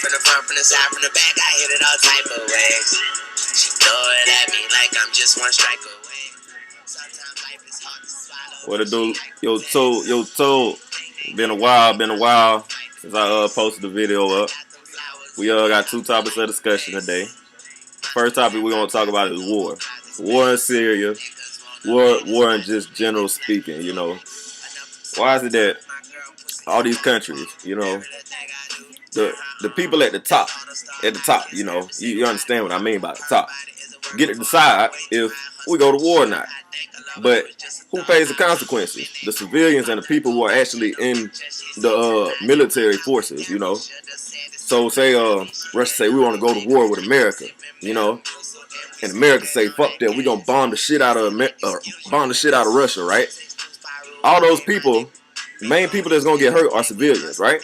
from the front, from the side, from the back, I hit it all type of ways. She throw it at me like I'm just one strike away. Sometimes life is hard to swallow. What it do? Yo, been a while since I posted the video up. We got two topics of discussion today. First topic we're gonna talk about is war. War in Syria. War in just general speaking, you know. Why is it that all these countries, you know, the people at the top, you know, you understand what I mean by the top, get to decide if we go to war or not. But who pays the consequences? The civilians and the people who are actually in the military forces, you know. So say Russia say we want to go to war with America, you know, and America say fuck that, we gonna bomb the shit out of Russia, right? All those people, the main people that's gonna get hurt are civilians, right?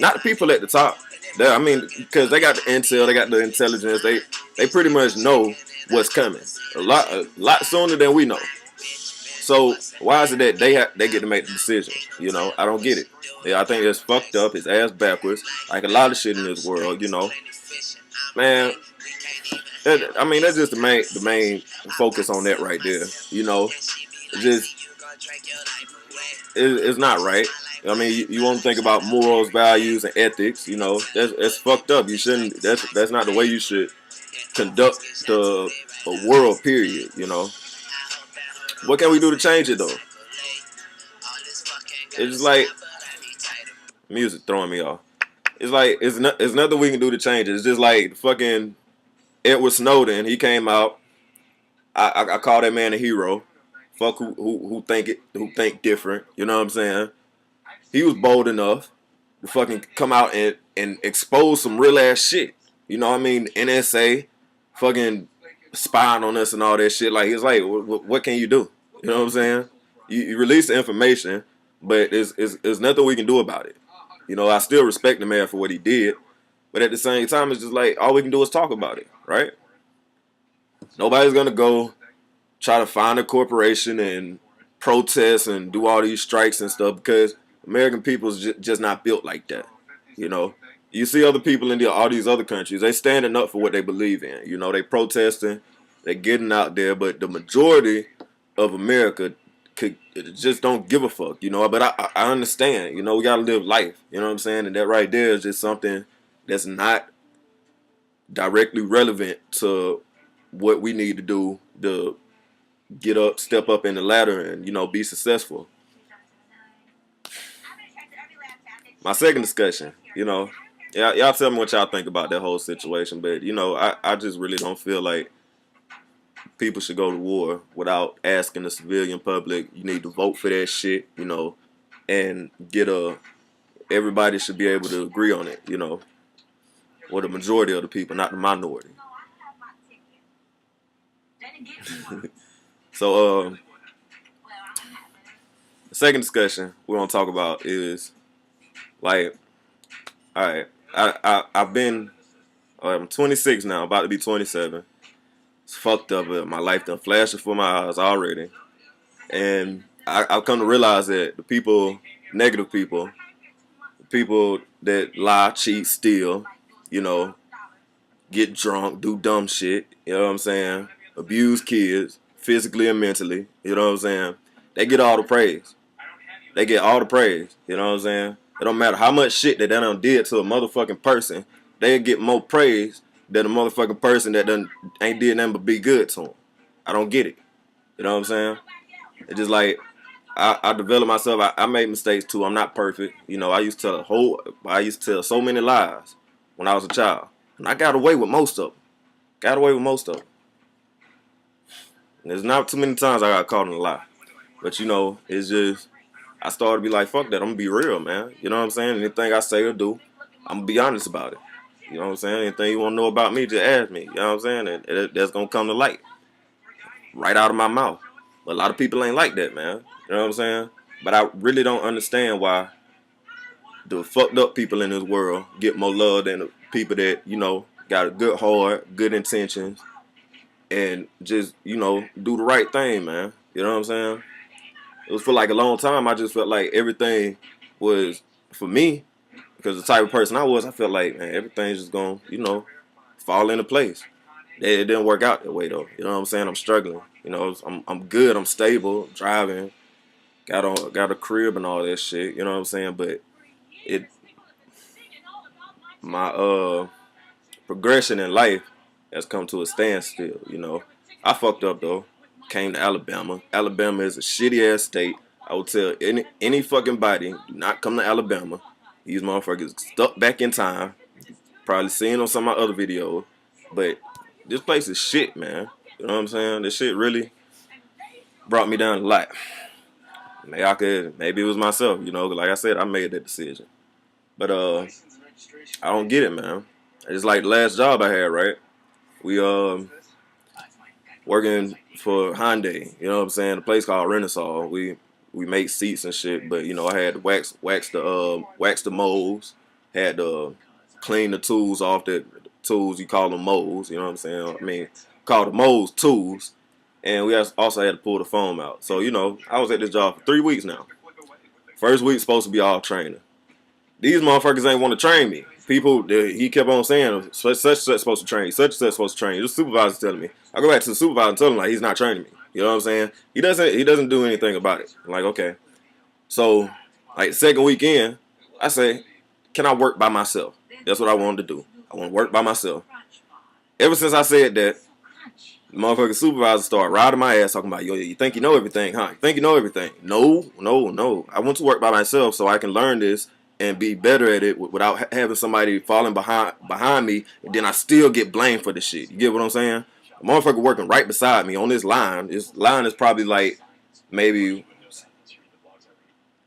Not the people at the top. I mean, because they got the intel, they got the intelligence, they pretty much know what's coming a lot sooner than we know. So why is it that they get to make the decision? You know, I don't get it. Yeah, I think it's fucked up. It's ass backwards. Like a lot of shit in this world, you know. Man, I mean that's just the main focus on that right there. You know, it's not right. I mean, you want to think about morals, values, and ethics. You know, that's fucked up. You shouldn't. That's not the way you should conduct a world. Period. You know. What can we do to change it though? It's just like music throwing me off. It's like it's nothing we can do to change it. It's just like fucking Edward Snowden. He came out. I call that man a hero. Fuck who think different. You know what I'm saying? He was bold enough to fucking come out and expose some real ass shit. You know what I mean? NSA fucking spying on us and all that shit. Like it's like what can you do? You know what I'm saying? You release the information, but there's nothing we can do about it. You know, I still respect the man for what he did, but at the same time, it's just like all we can do is talk about it, right? Nobody's gonna go try to find a corporation and protest and do all these strikes and stuff because American people is just not built like that. You know, you see other people in all these other countries, they standing up for what they believe in. You know, they protesting, they getting out there, but the majority of America just don't give a fuck, you know. But I understand, you know, we gotta live life, you know what I'm saying? And that right there is just something that's not directly relevant to what we need to do to step up in the ladder and, you know, be successful. My second discussion, you know, y'all tell me what y'all think about that whole situation, but, you know, I just really don't feel like people should go to war without asking the civilian public. You need to vote for that shit, you know, and everybody should be able to agree on it, you know, or the majority of the people, not the minority. So, the second discussion we're gonna talk about is like, all right, I'm 26 now, about to be 27. It's fucked up. My life done flashed before my eyes already. And I've come to realize that the people, negative people, the people that lie, cheat, steal, you know, get drunk, do dumb shit, you know what I'm saying, abuse kids, physically and mentally, you know what I'm saying, they get all the praise. They get all the praise, you know what I'm saying. It don't matter how much shit that they done did to a motherfucking person, they get more praise than a motherfucking person that done ain't did nothing but be good to them. I don't get it. You know what I'm saying? It's just like I developed myself. I made mistakes too. I'm not perfect. You know, I used to tell so many lies when I was a child, and I got away with most of them. And there's not too many times I got caught in a lie, but you know, it's just I started to be like, fuck that. I'm gonna be real, man. You know what I'm saying? Anything I say or do, I'm gonna be honest about it. You know what I'm saying? Anything you want to know about me, just ask me. You know what I'm saying? And that's going to come to light. Right out of my mouth. But a lot of people ain't like that, man. You know what I'm saying? But I really don't understand why the fucked up people in this world get more love than the people that, you know, got a good heart, good intentions, and just, you know, do the right thing, man. You know what I'm saying? It was for like a long time, I just felt like everything was, for me, because the type of person I was, I felt like, man, everything's just going, fall into place. It didn't work out that way though. You know what I'm saying? I'm struggling. I'm good. I'm stable. I'm driving. Got a crib and all that shit. You know what I'm saying? But it my progression in life has come to a standstill. I fucked up though. Came to Alabama. Alabama is a shitty ass state. I would tell any fucking body, do not come to Alabama. These motherfuckers stuck back in time. Probably seen on some of my other videos. But this place is shit, man. You know what I'm saying? This shit really brought me down a lot. Maybe it was myself, like I said, I made that decision. But I don't get it, man. It's like the last job I had, right? We working for Hyundai, you know what I'm saying? A place called Renaissance. We make seats and shit, but I had to wax the molds, had to clean the tools off the tools. You call them molds, you know what I'm saying? I mean, call the molds tools, and we also had to pull the foam out. So I was at this job for 3 weeks now. First week supposed to be all training. These motherfuckers ain't want to train me. People, he kept on saying, such supposed to train you, such supposed to train you. The supervisor's telling me. I go back to the supervisor and tell him like he's not training me. You know what I'm saying? He doesn't do anything about it. I'm like, okay. So, like second weekend, I say, can I work by myself? That's what I wanted to do. I want to work by myself. Ever since I said that, the motherfucking supervisor started riding my ass talking about, yo, you think you know everything, huh? You think you know everything? No. I want to work by myself so I can learn this and be better at it without having somebody falling behind me, and then I still get blamed for the shit. You get what I'm saying? A motherfucker working right beside me on this line. This line is probably like maybe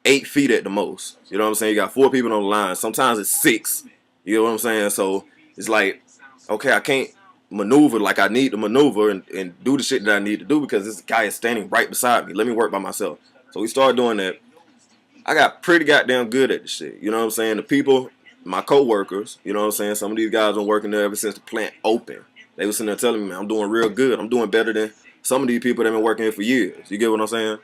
8 feet at the most. You know what I'm saying? You got 4 people on the line. Sometimes it's 6. You know what I'm saying? So it's like, okay, I can't maneuver like I need to maneuver and do the shit that I need to do because this guy is standing right beside me. Let me work by myself. So we started doing that. I got pretty goddamn good at the shit. You know what I'm saying? The people, my co-workers, you know what I'm saying? Some of these guys been working there ever since the plant opened. They was sitting there telling me, man, I'm doing real good. I'm doing better than some of these people that been working here for years. You get what I'm saying?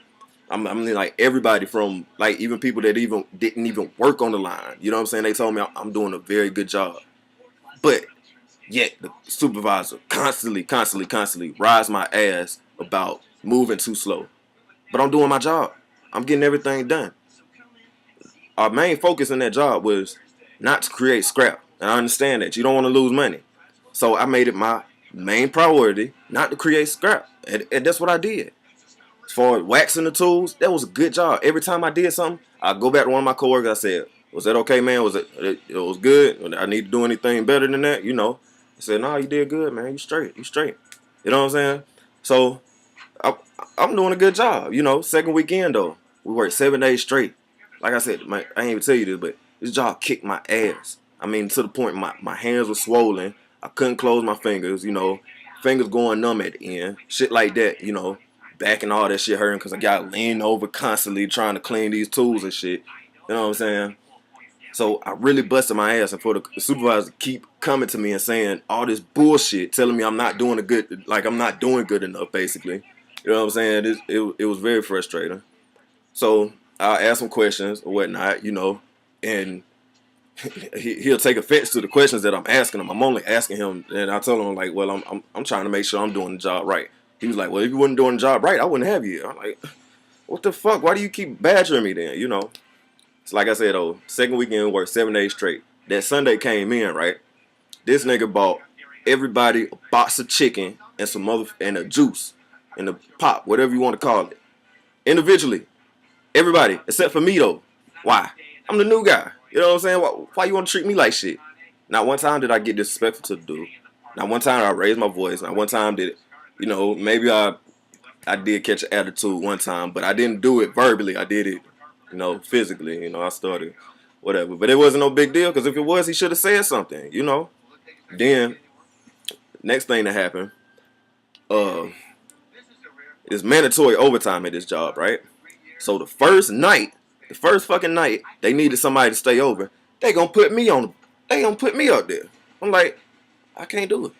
I mean, like everybody from, like even people that didn't even work on the line. You know what I'm saying? They told me I'm doing a very good job. But yet the supervisor constantly rides my ass about moving too slow. But I'm doing my job. I'm getting everything done. Our main focus in that job was not to create scrap. And I understand that. You don't want to lose money. So I made it my main priority not to create scrap. And that's what I did. As far as waxing the tools, that was a good job. Every time I did something, I go back to one of my coworkers. I said, was that okay, man? It was good? I need to do anything better than that? He said, no, you did good, man. You straight. You know what I'm saying? So I'm doing a good job. Second weekend, though, we worked 7 days straight. Like I said, I ain't even tell you this, but this job kicked my ass. I mean, to the point my hands were swollen. I couldn't close my fingers, fingers going numb at the end. Shit like that, back and all that shit hurting because I got leaned over constantly trying to clean these tools and shit. You know what I'm saying? So I really busted my ass, and for the supervisor to keep coming to me and saying all this bullshit, telling me I'm not doing good enough, basically. You know what I'm saying? It was very frustrating. So I'll ask him questions or whatnot, and he'll take offense to the questions that I'm asking him. I'm only asking him, and I tell him like, well, I'm trying to make sure I'm doing the job right. He was like, well, if you wasn't doing the job right, I wouldn't have you. I'm like, what the fuck? Why do you keep badgering me then? It's like I said, second weekend we worked 7 days straight. That Sunday came in, right? This nigga bought everybody a box of chicken and a juice and a pop, whatever you want to call it, individually. Everybody, except for me, though. Why? I'm the new guy. You know what I'm saying? Why you want to treat me like shit? Not one time did I get disrespectful to the dude. Not one time did I raise my voice. Not one time did, maybe I did catch an attitude one time, but I didn't do it verbally. I did it, physically. I started, whatever. But it wasn't no big deal, because if it was, he should have said something, Then, next thing that happened, is mandatory overtime at this job, right? So the first fucking night, they needed somebody to stay over. They gonna put me up there. I'm like, I can't do it.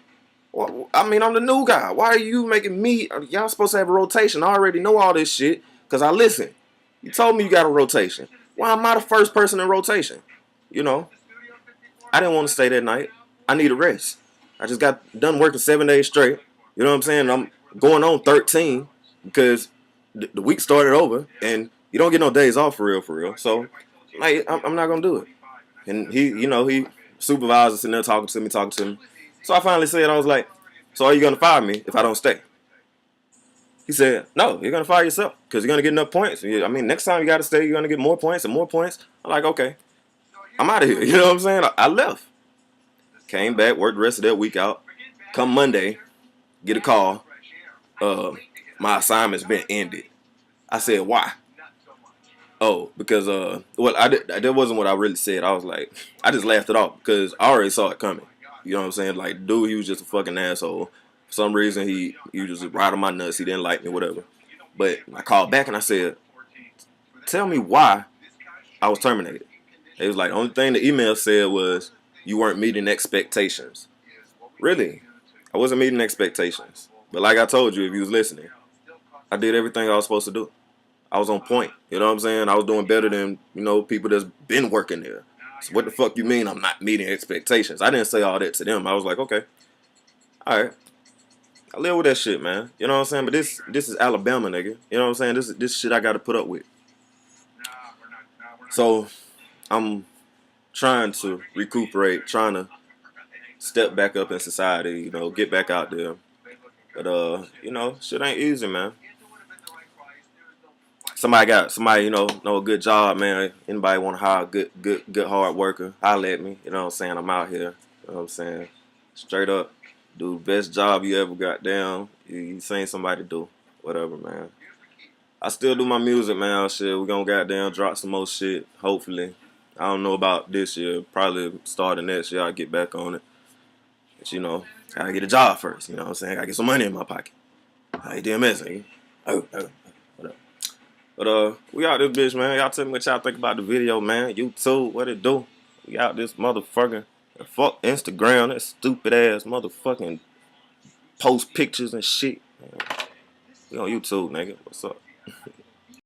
Well, I mean, I'm the new guy. Why are you making me? Y'all supposed to have a rotation. I already know all this shit because I listen. You told me you got a rotation. Why am I the first person in rotation? I didn't want to stay that night. I need a rest. I just got done working 7 days straight. You know what I'm saying? I'm going on 13 because the week started over, and you don't get no days off for real, for real. So, like, I'm not gonna do it. And he supervisor sitting there talking to me. So I finally said, I was like, so are you gonna fire me if I don't stay? He said, no, you're gonna fire yourself because you're gonna get enough points. I mean, next time you gotta stay, you're gonna get more points and more points. I'm like, okay, I'm out of here. You know what I'm saying? I left. Came back, worked the rest of that week out. Come Monday, get a call. My assignment's been ended. I said, why? Oh, because that wasn't what I really said. I was like, I just laughed it off because I already saw it coming. You know what I'm saying? Like, dude, he was just a fucking asshole. For some reason, he was just right on my nuts. He didn't like me, whatever. But I called back and I said, tell me why I was terminated. It was like, the only thing the email said was, you weren't meeting expectations. Really? I wasn't meeting expectations. But like I told you, if you was listening, I did everything I was supposed to do. I was on point. You know what I'm saying? I was doing better than, people that's been working there. So what the fuck you mean I'm not meeting expectations? I didn't say all that to them. I was like, okay. All right. I live with that shit, man. You know what I'm saying? But this is Alabama, nigga. You know what I'm saying? This shit I got to put up with. So I'm trying to recuperate, trying to step back up in society, get back out there. But shit ain't easy, man. Somebody, know a good job, man. Anybody want to hire a good hard worker, holler at me. You know what I'm saying? I'm out here. You know what I'm saying? Straight up. Do the best job you ever got down. You seen somebody do. Whatever, man. I still do my music, man. Shit, we gonna goddamn drop some more shit, hopefully. I don't know about this year. Probably starting next year, I'll get back on it. But, gotta get a job first. You know what I'm saying? Gotta get some money in my pocket. How you doing, nigga? Whatever. But, we out this bitch, man. Y'all tell me what y'all think about the video, man. YouTube, what it do? We out this motherfucker. Fuck Instagram, that stupid ass motherfucking post pictures and shit. Man. We on YouTube, nigga. What's up?